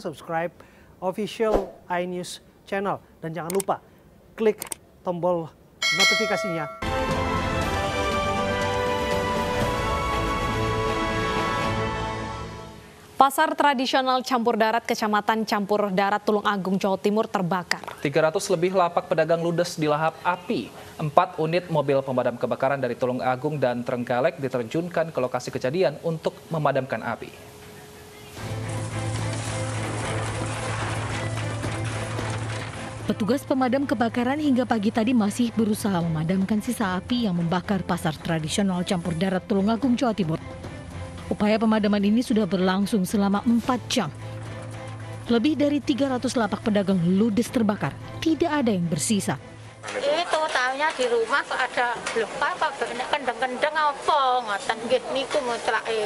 subscribe official iNews channel. Dan jangan lupa klik tombol notifikasinya. Pasar tradisional campur darat Kecamatan Campur Darat Tulung Agung, Jawa Timur terbakar. 300 lebih lapak pedagang ludes dilahap api. 4 unit mobil pemadam kebakaran dari Tulung Agung dan Trenggalek diterjunkan ke lokasi kejadian untuk memadamkan api. Petugas pemadam kebakaran hingga pagi tadi masih berusaha memadamkan sisa api yang membakar pasar tradisional Campur Darat Tulung Agung, Jawa Timur. Upaya pemadaman ini sudah berlangsung selama 4 jam. Lebih dari 300 lapak pedagang ludes terbakar, tidak ada yang bersisa. Itu tahunya di rumah kok ada apa kendeng-kendeng apa ngoten nggih niku mutlake.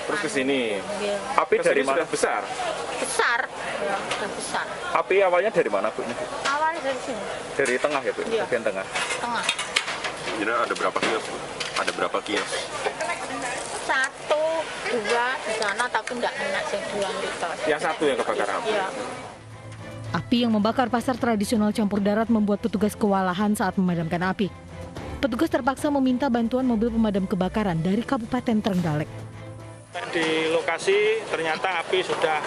Terus ke sini. Api dari mana? Besar. Besar. Ya, besar. Api awalnya dari mana, Bu? Awalnya dari sini. Dari tengah ya, Bu? Iya. Bagian tengah. Tengah. Jadi ada berapa kios, Bu? Ada berapa kios? 1, 2 di sana tapi enggak kena sing 2 itu. Yang 1 yang kebakaran. Iya. Api yang membakar pasar tradisional Campur Darat membuat petugas kewalahan saat memadamkan api. Petugas terpaksa meminta bantuan mobil pemadam kebakaran dari Kabupaten Trenggalek. Di lokasi ternyata api sudah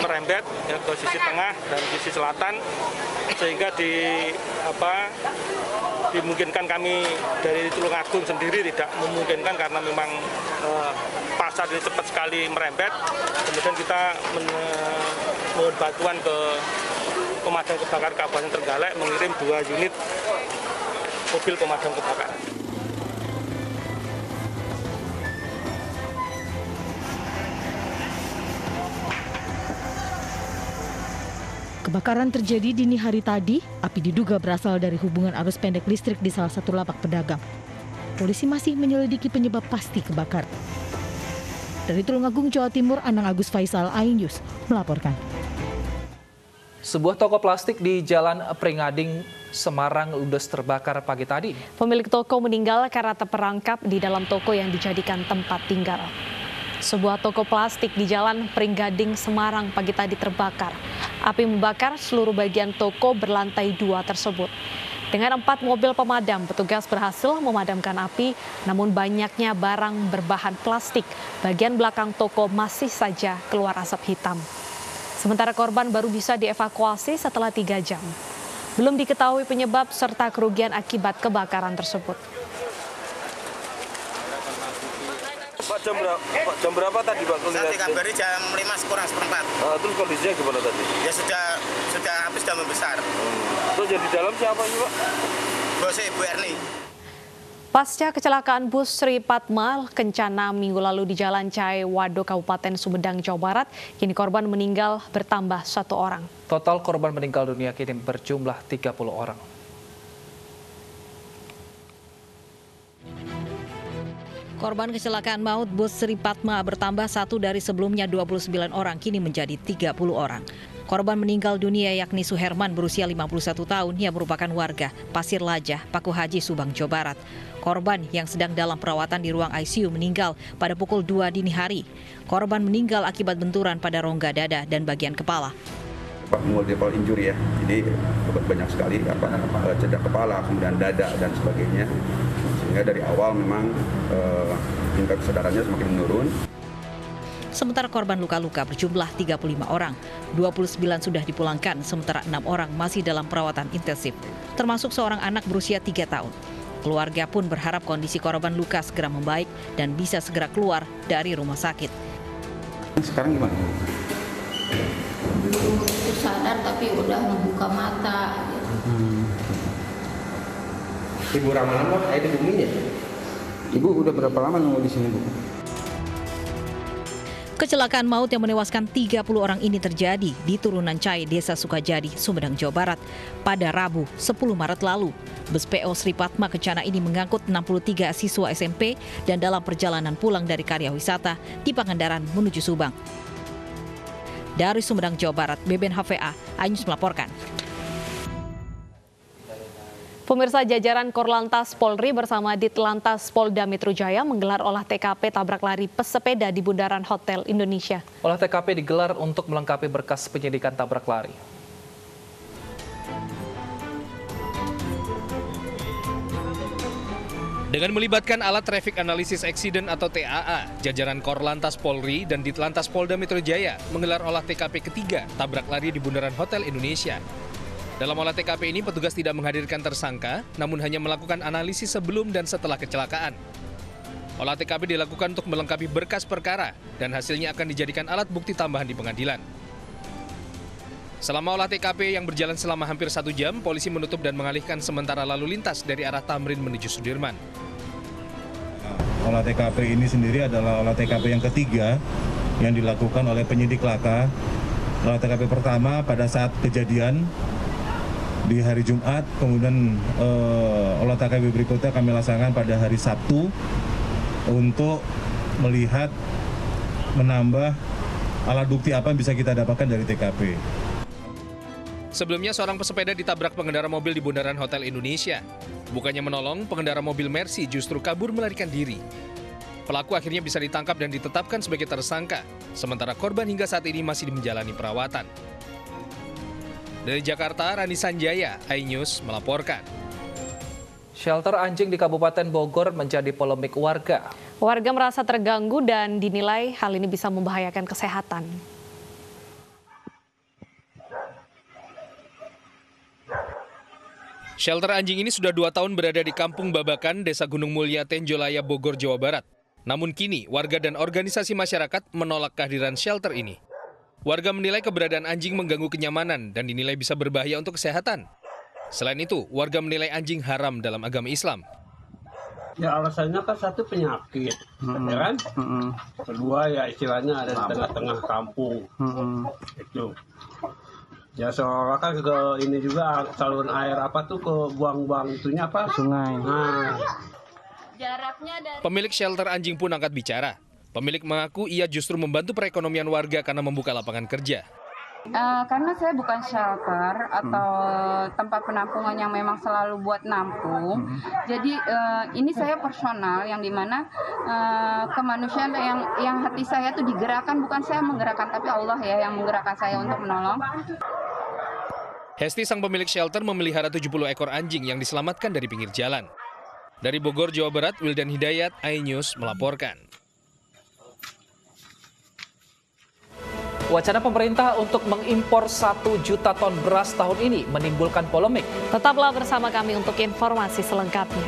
merembet ya, ke sisi tengah dan sisi selatan, sehingga dimungkinkan kami dari Tulung Agung sendiri tidak memungkinkan karena memang pasar ini cepat sekali merembet. Kemudian kita mohon bantuan ke pemadam kebakaran Kabupaten Trenggalek mengirim 2 unit mobil pemadam kebakaran. Kebakaran terjadi dini hari tadi. Api diduga berasal dari hubungan arus pendek listrik di salah satu lapak pedagang. Polisi masih menyelidiki penyebab pasti kebakaran. Dari Tulung Agung, Jawa Timur, Anang Agus Faisal, iNews melaporkan. Sebuah toko plastik di Jalan Pringading, Semarang ludes terbakar pagi tadi. Pemilik toko meninggal karena terperangkap di dalam toko yang dijadikan tempat tinggal. Sebuah toko plastik di Jalan Pringgading, Semarang pagi tadi terbakar. Api membakar seluruh bagian toko berlantai 2 tersebut. Dengan 4 mobil pemadam, petugas berhasil memadamkan api, namun banyaknya barang berbahan plastik. Bagian belakang toko masih saja keluar asap hitam. Sementara korban baru bisa dievakuasi setelah 3 jam. Belum diketahui penyebab serta kerugian akibat kebakaran tersebut. Pak, jam berapa tadi, Pak? Saya dikabari jam 5 kurang seperempat. Terus kondisinya gimana tadi? Ya sudah api sudah membesar. Terus yang di dalam siapa sih, Pak? Bosnya Ibu Erni. Pasca kecelakaan bus Sri Padma Kencana minggu lalu di Jalan Cai Wado, Kabupaten Sumedang, Jawa Barat, kini korban meninggal bertambah 1 orang. Total korban meninggal dunia kini berjumlah 30 orang. Korban kecelakaan maut bus Sri Padma bertambah 1 dari sebelumnya 29 orang, kini menjadi 30 orang. Korban meninggal dunia yakni Suherman berusia 51 tahun yang merupakan warga Pasir Lajah, Paku Haji, Subang, Jawa Barat. Korban yang sedang dalam perawatan di ruang ICU meninggal pada pukul 2 dini hari. Korban meninggal akibat benturan pada rongga dada dan bagian kepala. Multiple injury ya, jadi banyak sekali cedera kepala, kemudian dada dan sebagainya. Sehingga dari awal memang tingkat kesadarannya semakin menurun. Sementara korban luka-luka berjumlah 35 orang, 29 sudah dipulangkan, sementara 6 orang masih dalam perawatan intensif, termasuk seorang anak berusia 3 tahun. Keluarga pun berharap kondisi korban luka segera membaik dan bisa segera keluar dari rumah sakit. Sekarang gimana? Belum sadar tapi udah membuka mata. Ibu Ramanah, ada buminya? Ibu udah berapa lama nunggu di sini, Bu? Kecelakaan maut yang menewaskan 30 orang ini terjadi di Turunan Cai, Desa Sukajadi, Sumedang, Jawa Barat pada Rabu 10 Maret lalu. Bus PO Sri Padma Kencana ini mengangkut 63 siswa SMP dan dalam perjalanan pulang dari karya wisata di Pangandaran menuju Subang. Dari Sumedang, Jawa Barat, Beben HVA, iNews melaporkan. Pemirsa, jajaran Korlantas Polri bersama Ditlantas Polda Metro Jaya menggelar olah TKP tabrak lari pesepeda di bundaran Hotel Indonesia. Olah TKP digelar untuk melengkapi berkas penyidikan tabrak lari. Dengan melibatkan alat Traffic Analysis Accident atau TAA, jajaran Korlantas Polri dan Ditlantas Polda Metro Jaya menggelar olah TKP ketiga tabrak lari di bundaran Hotel Indonesia. Dalam olah TKP ini, petugas tidak menghadirkan tersangka, namun hanya melakukan analisis sebelum dan setelah kecelakaan. Olah TKP dilakukan untuk melengkapi berkas perkara, dan hasilnya akan dijadikan alat bukti tambahan di pengadilan. Selama olah TKP yang berjalan selama hampir 1 jam, polisi menutup dan mengalihkan sementara lalu lintas dari arah Tamrin menuju Sudirman. Olah TKP ini sendiri adalah olah TKP yang ketiga yang dilakukan oleh penyidik laka. Olah TKP pertama pada saat kejadian di hari Jumat, kemudian olah TKP berikutnya kami laksanakan pada hari Sabtu untuk melihat menambah alat bukti apa yang bisa kita dapatkan dari TKP. Sebelumnya seorang pesepeda ditabrak pengendara mobil di bundaran Hotel Indonesia. Bukannya menolong, pengendara mobil Mercy justru kabur melarikan diri. Pelaku akhirnya bisa ditangkap dan ditetapkan sebagai tersangka, sementara korban hingga saat ini masih menjalani perawatan. Dari Jakarta, Rani Sanjaya, iNews melaporkan. Shelter anjing di Kabupaten Bogor menjadi polemik warga. Warga merasa terganggu dan dinilai hal ini bisa membahayakan kesehatan. Shelter anjing ini sudah 2 tahun berada di Kampung Babakan, Desa Gunung Mulia, Tenjolaya, Bogor, Jawa Barat. Namun kini, warga dan organisasi masyarakat menolak kehadiran shelter ini. Warga menilai keberadaan anjing mengganggu kenyamanan dan dinilai bisa berbahaya untuk kesehatan. Selain itu, warga menilai anjing haram dalam agama Islam. Ya alasannya kan satu penyakit, ya kan? Kedua ya istilahnya ada di tengah-tengah kampung. Itu. Ya seolah kan ke ini juga saluran air apa tuh ke buang-buang itunya apa? Sungai. Nah. Jaraknya dari... Pemilik shelter anjing pun angkat bicara. Pemilik mengaku ia justru membantu perekonomian warga karena membuka lapangan kerja. Karena saya bukan shelter atau tempat penampungan yang memang selalu buat nampung. Jadi ini saya personal yang dimana kemanusiaan yang hati saya tuh digerakkan, bukan saya menggerakkan tapi Allah ya yang menggerakkan saya untuk menolong. Hesti sang pemilik shelter memelihara 70 ekor anjing yang diselamatkan dari pinggir jalan. Dari Bogor, Jawa Barat, Wildan Hidayat, iNews melaporkan. Wacana pemerintah untuk mengimpor 1 juta ton beras tahun ini menimbulkan polemik. Tetaplah bersama kami untuk informasi selengkapnya.